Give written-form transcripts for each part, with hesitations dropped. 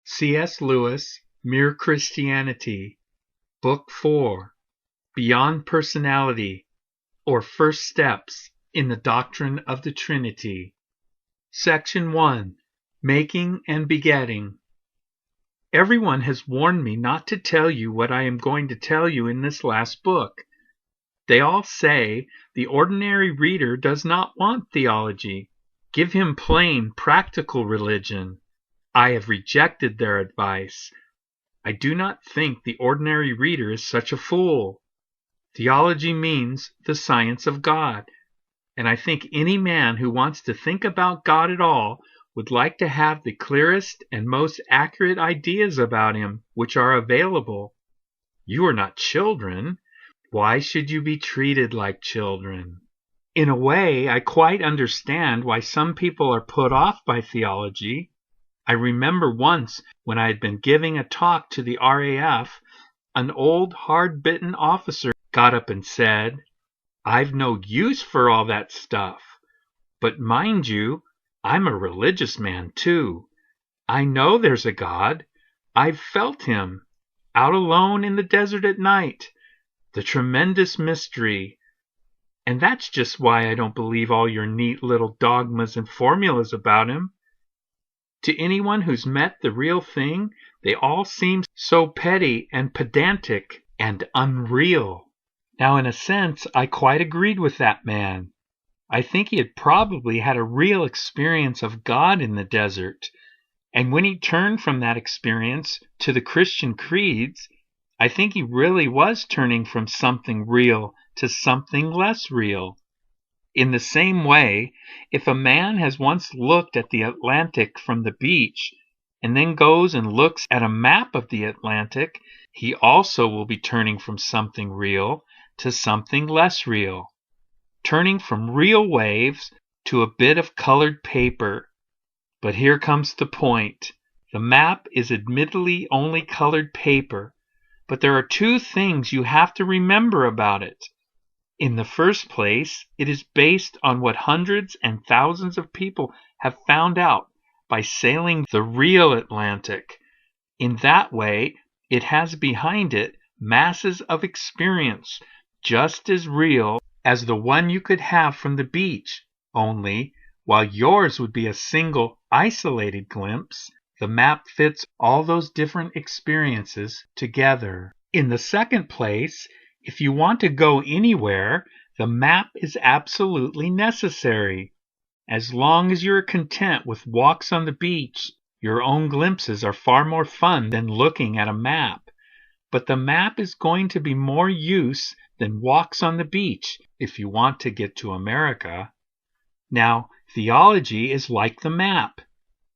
C.S. Lewis, Mere Christianity, Book 4, Beyond Personality, or First Steps in the Doctrine of the Trinity. Section 1, Making and Begetting. Everyone has warned me not to tell you what I am going to tell you in this last book. They all say the ordinary reader does not want theology. Give him plain, practical religion. I have rejected their advice. I do not think the ordinary reader is such a fool. Theology means the science of God, and I think any man who wants to think about God at all would like to have the clearest and most accurate ideas about him which are available. You are not children. Why should you be treated like children? In a way, I quite understand why some people are put off by theology. I remember once when I had been giving a talk to the RAF, an old hard-bitten officer got up and said, "I've no use for all that stuff. But mind you, I'm a religious man too. I know there's a God. I've felt him, out alone in the desert at night. The tremendous mystery. And that's just why I don't believe all your neat little dogmas and formulas about him. To anyone who's met the real thing, they all seem so petty and pedantic and unreal." Now, in a sense, I quite agreed with that man. I think he had probably had a real experience of God in the desert, and when he turned from that experience to the Christian creeds, I think he really was turning from something real to something less real. In the same way, if a man has once looked at the Atlantic from the beach and then goes and looks at a map of the Atlantic, he also will be turning from something real to something less real, turning from real waves to a bit of colored paper. But here comes the point. The map is admittedly only colored paper, but there are two things you have to remember about it. In the first place, it is based on what hundreds and thousands of people have found out by sailing the real Atlantic. In that way, it has behind it masses of experience just as real as the one you could have from the beach, only, while yours would be a single, isolated glimpse, the map fits all those different experiences together. In the second place, if you want to go anywhere, the map is absolutely necessary. As long as you are content with walks on the beach, your own glimpses are far more fun than looking at a map. But the map is going to be more use than walks on the beach if you want to get to America. Now, theology is like the map.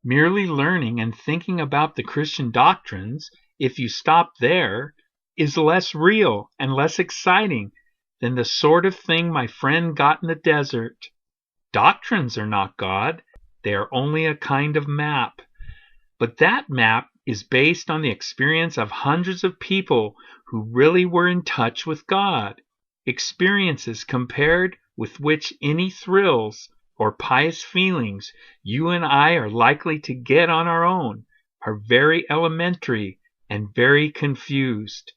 Merely learning and thinking about the Christian doctrines, if you stop there, is less real and less exciting than the sort of thing my friend got in the desert. Doctrines are not God. They are only a kind of map. But that map is based on the experience of hundreds of people who really were in touch with God, experiences compared with which any thrills or pious feelings you and I are likely to get on our own are very elementary and very confused.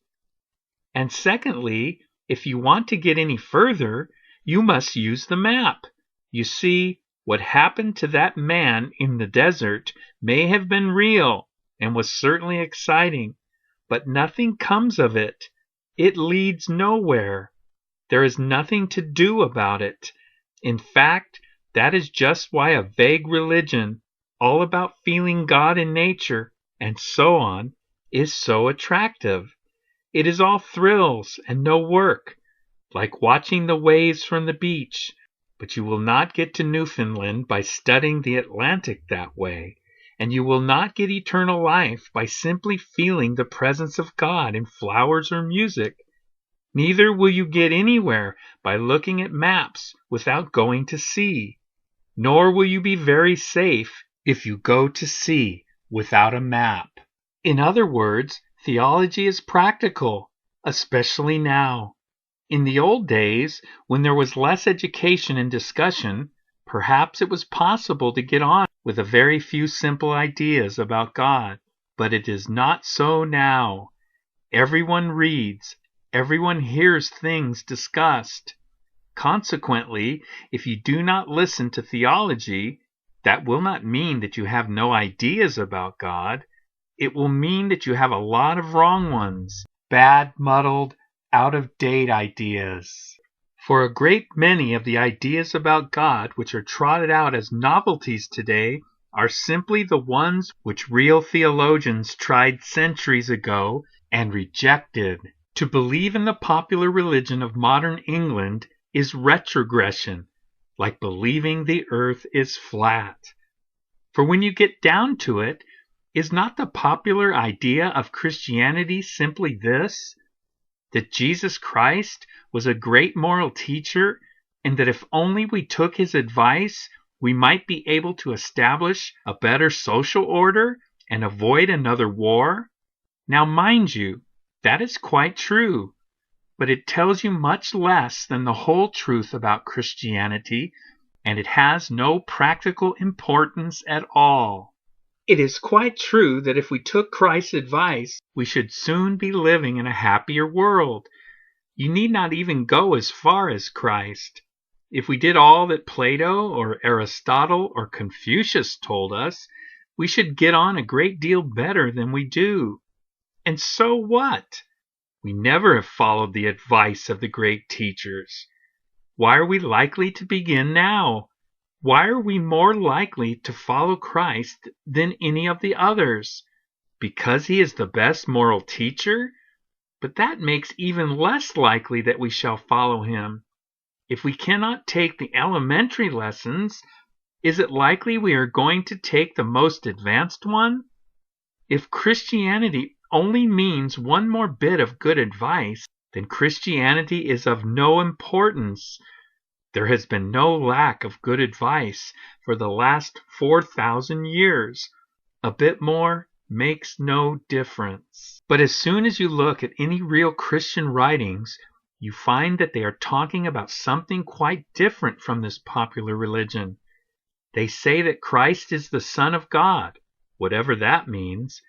And secondly, if you want to get any further, you must use the map. You see, what happened to that man in the desert may have been real and was certainly exciting, but nothing comes of it. It leads nowhere. There is nothing to do about it. In fact, that is just why a vague religion, all about feeling God in nature, and so on, is so attractive. It is all thrills and no work, like watching the waves from the beach, but you will not get to Newfoundland by studying the Atlantic that way, and you will not get eternal life by simply feeling the presence of God in flowers or music. Neither will you get anywhere by looking at maps without going to sea, nor will you be very safe if you go to sea without a map. In other words, theology is practical, especially now. In the old days, when there was less education and discussion, perhaps it was possible to get on with a very few simple ideas about God. But it is not so now. Everyone reads, everyone hears things discussed. Consequently, if you do not listen to theology, that will not mean that you have no ideas about God. It will mean that you have a lot of wrong ones, bad, muddled, out-of-date ideas. For a great many of the ideas about God which are trotted out as novelties today are simply the ones which real theologians tried centuries ago and rejected. To believe in the popular religion of modern England is retrogression, like believing the earth is flat. For when you get down to it, is not the popular idea of Christianity simply this? That Jesus Christ was a great moral teacher, and that if only we took his advice, we might be able to establish a better social order and avoid another war? Now, mind you, that is quite true, but it tells you much less than the whole truth about Christianity, and it has no practical importance at all. It is quite true that if we took Christ's advice, we should soon be living in a happier world. You need not even go as far as Christ. If we did all that Plato or Aristotle or Confucius told us, we should get on a great deal better than we do. And so what? We never have followed the advice of the great teachers. Why are we likely to begin now? Why are we more likely to follow Christ than any of the others? Because he is the best moral teacher? But that makes even less likely that we shall follow him. If we cannot take the elementary lessons, is it likely we are going to take the most advanced one? If Christianity only means one more bit of good advice, then Christianity is of no importance. There has been no lack of good advice for the last 4,000 years. A bit more makes no difference. But as soon as you look at any real Christian writings, you find that they are talking about something quite different from this popular religion. They say that Christ is the Son of God, whatever that means.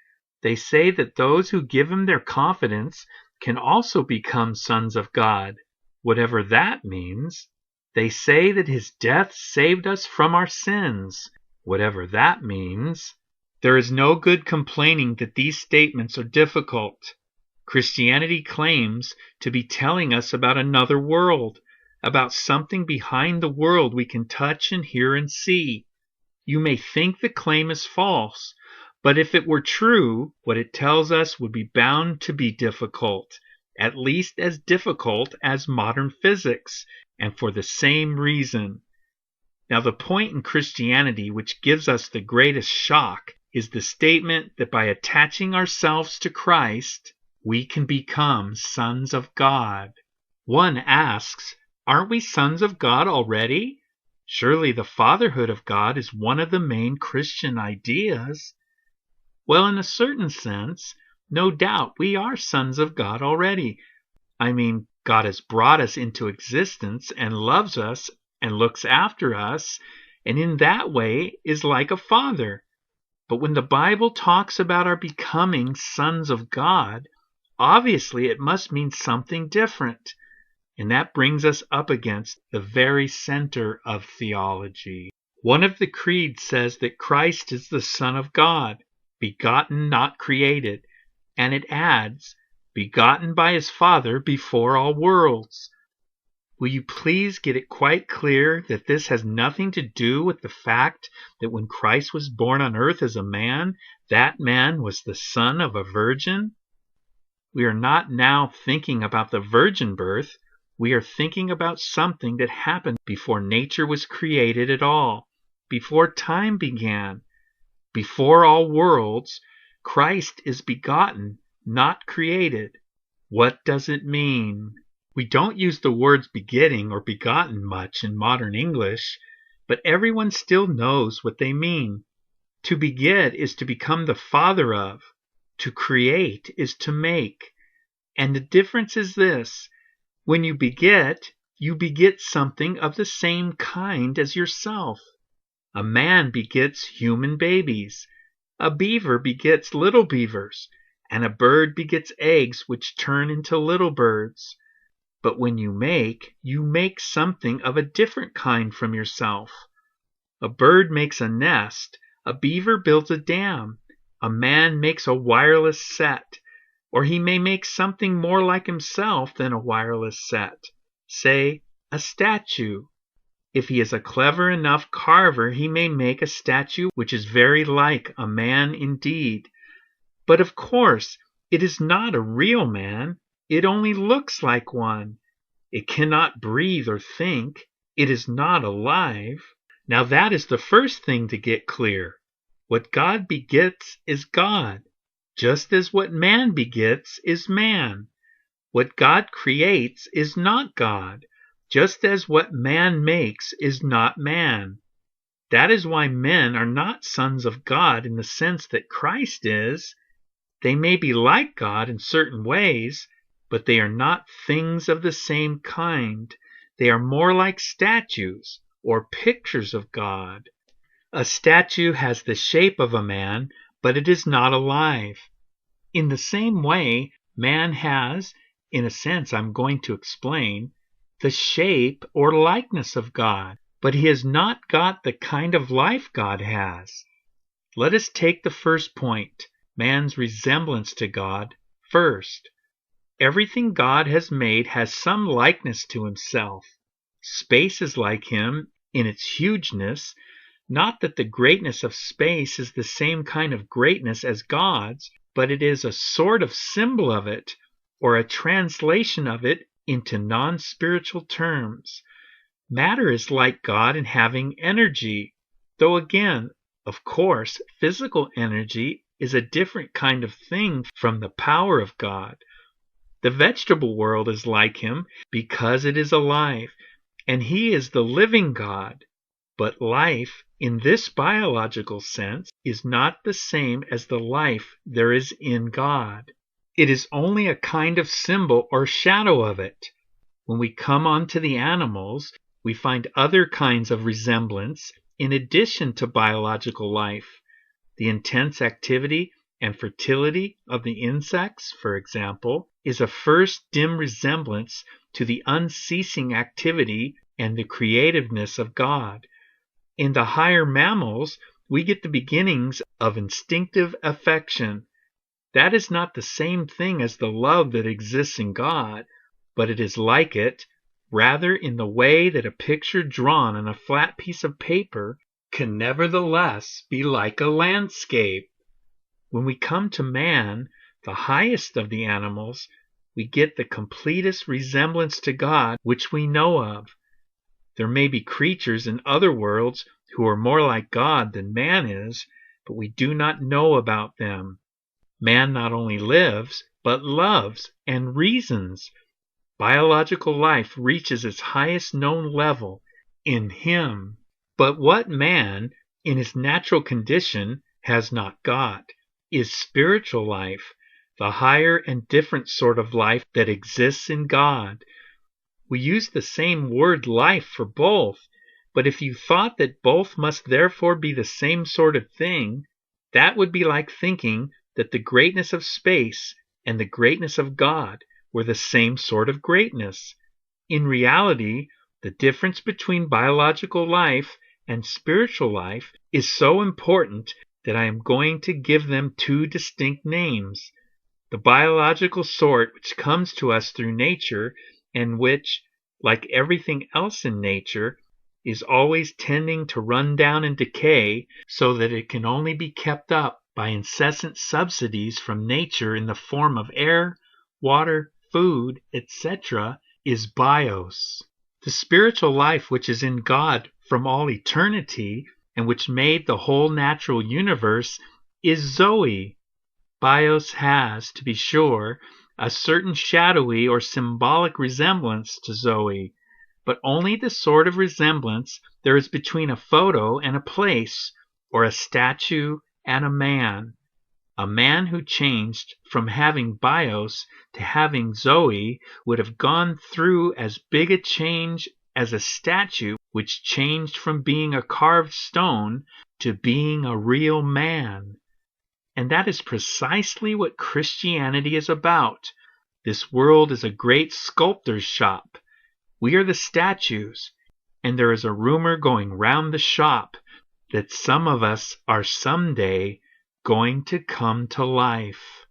They say that those who give him their confidence can also become sons of God, whatever that means. They say that his death saved us from our sins, whatever that means. There is no good complaining that these statements are difficult. Christianity claims to be telling us about another world, about something behind the world we can touch and hear and see. You may think the claim is false, but if it were true, what it tells us would be bound to be difficult, at least as difficult as modern physics, and for the same reason. Now, the point in Christianity which gives us the greatest shock is the statement that by attaching ourselves to Christ, we can become sons of God. One asks, aren't we sons of God already? Surely the fatherhood of God is one of the main Christian ideas. Well, in a certain sense, no doubt we are sons of God already. I mean, God has brought us into existence and loves us and looks after us, and in that way is like a father. But when the Bible talks about our becoming sons of God, obviously it must mean something different. And that brings us up against the very center of theology. One of the creeds says that Christ is the Son of God, begotten, not created, and it adds, begotten by his Father before all worlds. Will you please get it quite clear that this has nothing to do with the fact that when Christ was born on earth as a man, that man was the son of a virgin? We are not now thinking about the virgin birth. We are thinking about something that happened before nature was created at all, before time began, before all worlds. Christ is begotten, not created. What does it mean? We don't use the words begetting or begotten much in modern English, but everyone still knows what they mean. To beget is to become the father of. To create is to make. And the difference is this: when you beget something of the same kind as yourself. A man begets human babies. A beaver begets little beavers, and a bird begets eggs which turn into little birds. But when you make something of a different kind from yourself. A bird makes a nest, a beaver builds a dam, a man makes a wireless set, or he may make something more like himself than a wireless set, say, a statue. If he is a clever enough carver, he may make a statue which is very like a man indeed. But of course, it is not a real man. It only looks like one. It cannot breathe or think. It is not alive. Now that is the first thing to get clear. What God begets is God, just as what man begets is man. What God creates is not God, just as what man makes is not man. That is why men are not sons of God in the sense that Christ is. They may be like God in certain ways, but they are not things of the same kind. They are more like statues or pictures of God. A statue has the shape of a man, but it is not alive. In the same way, man has, in a sense I'm going to explain, the shape or likeness of God, but he has not got the kind of life God has. Let us take the first point, man's resemblance to God, first. Everything God has made has some likeness to himself. Space is like him in its hugeness, not that the greatness of space is the same kind of greatness as God's, but it is a sort of symbol of it, or a translation of it into non-spiritual terms. Matter is like God in having energy, though again, of course, physical energy is a different kind of thing from the power of God. The vegetable world is like him because it is alive, and he is the living God. But life, in this biological sense, is not the same as the life there is in God. It is only a kind of symbol or shadow of it. When we come on to the animals, we find other kinds of resemblance in addition to biological life. The intense activity and fertility of the insects, for example, is a first dim resemblance to the unceasing activity and the creativeness of God. In the higher mammals, we get the beginnings of instinctive affection. That is not the same thing as the love that exists in God, but it is like it, rather in the way that a picture drawn on a flat piece of paper can nevertheless be like a landscape. When we come to man, the highest of the animals, we get the completest resemblance to God which we know of. There may be creatures in other worlds who are more like God than man is, but we do not know about them. Man not only lives, but loves and reasons. Biological life reaches its highest known level in him. But what man, in his natural condition, has not got, is spiritual life, the higher and different sort of life that exists in God. We use the same word life for both, but if you thought that both must therefore be the same sort of thing, that would be like thinking that the greatness of space and the greatness of God were the same sort of greatness. In reality, the difference between biological life and spiritual life is so important that I am going to give them two distinct names. The biological sort which comes to us through nature and which, like everything else in nature, is always tending to run down and decay so that it can only be kept up by incessant subsidies from nature in the form of air, water, food, etc., is bios. The spiritual life which is in God from all eternity and which made the whole natural universe is Zoe. Bios has, to be sure, a certain shadowy or symbolic resemblance to Zoe, but only the sort of resemblance there is between a photo and a place, or a statue and a man. A man who changed from having bios to having Zoe would have gone through as big a change as a statue which changed from being a carved stone to being a real man. And that is precisely what Christianity is about. This world is a great sculptor's shop. We are the statues, and there is a rumor going round the shop that some of us are someday going to come to life.